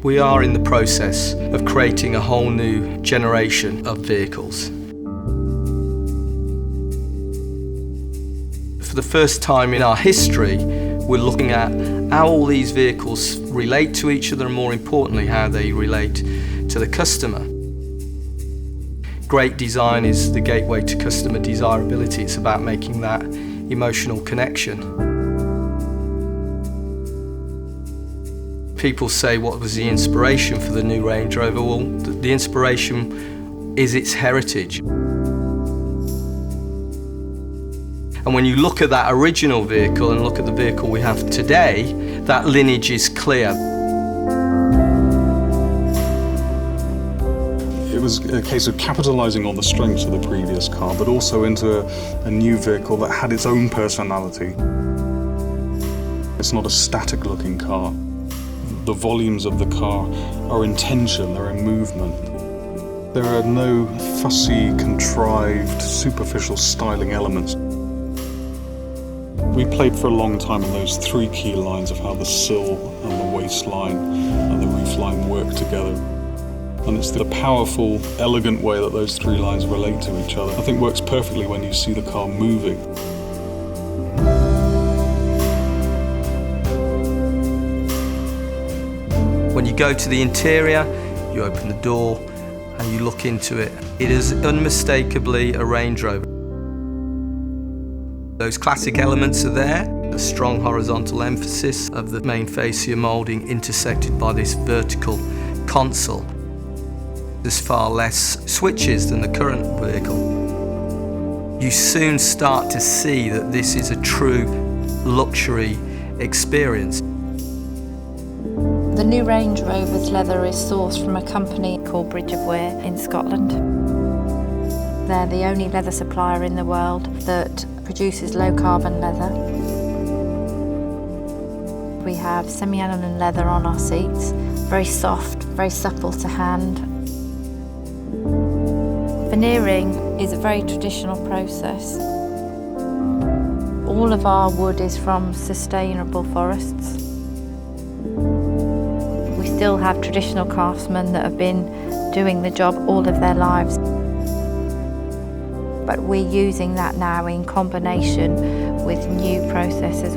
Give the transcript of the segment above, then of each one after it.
We are in the process of creating a whole new generation of vehicles. For the first time in our history, we're looking at how all these vehicles relate to each other and, more importantly, how they relate to the customer. Great design is the gateway to customer desirability. It's about making that emotional connection. People say, what was the inspiration for the new Range Rover? Well, the inspiration is its heritage. And when you look at that original vehicle and look at the vehicle we have today, that lineage is clear. It was a case of capitalising on the strengths of the previous car, but also into a new vehicle that had its own personality. It's not a static-looking car. The volumes of the car are in tension, they're in movement. There are no fussy, contrived, superficial styling elements. We played for a long time on those three key lines of how the sill and the waistline and the roofline work together. And it's the powerful, elegant way that those three lines relate to each other. I think works perfectly when you see the car moving. When you go to the interior, you open the door and you look into it. It is unmistakably a Range Rover. Those classic elements are there, a strong horizontal emphasis of the main fascia moulding intersected by this vertical console. There's far less switches than the current vehicle. You soon start to see that this is a true luxury experience. The new Range Rover's leather is sourced from a company called Bridge of Wear in Scotland. They're the only leather supplier in the world that produces low-carbon leather. We have semi-aniline leather on our seats, very soft, very supple to hand. Veneering is a very traditional process. All of our wood is from sustainable forests. We still have traditional craftsmen that have been doing the job all of their lives. But we're using that now in combination with new processes.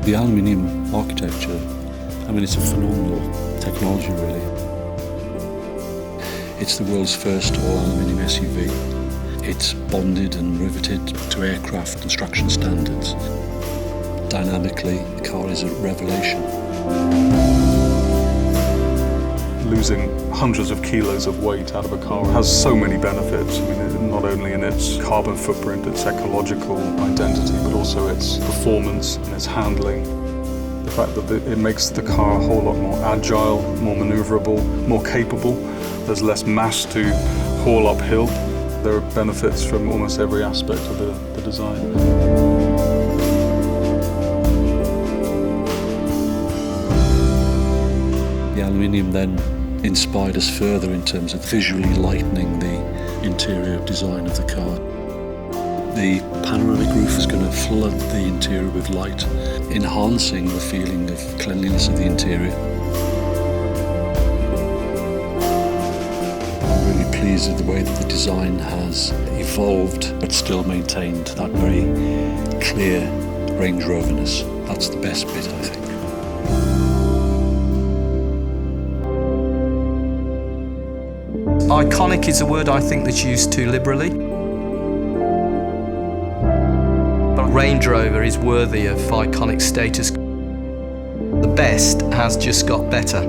The aluminium architecture, I mean, it's a phenomenal technology, really. It's the world's first all-aluminium SUV. It's bonded and riveted to aircraft construction standards. Dynamically, the car is a revelation. Losing hundreds of kilos of weight out of a car has so many benefits. I mean, not only in its carbon footprint, its ecological identity, but also its performance and its handling. The fact that it makes the car a whole lot more agile, more manoeuvrable, more capable. There's less mass to haul uphill. There are benefits from almost every aspect of the design. The aluminium then inspired us further in terms of visually lightening the interior design of the car. The panoramic roof is going to flood the interior with light, enhancing the feeling of cleanliness of the interior. I'm really pleased with the way that the design has evolved but still maintained that very clear Range Rover-ness. That's the best bit, I think. Iconic is a word I think that's used too liberally. But Range Rover is worthy of iconic status. The best has just got better.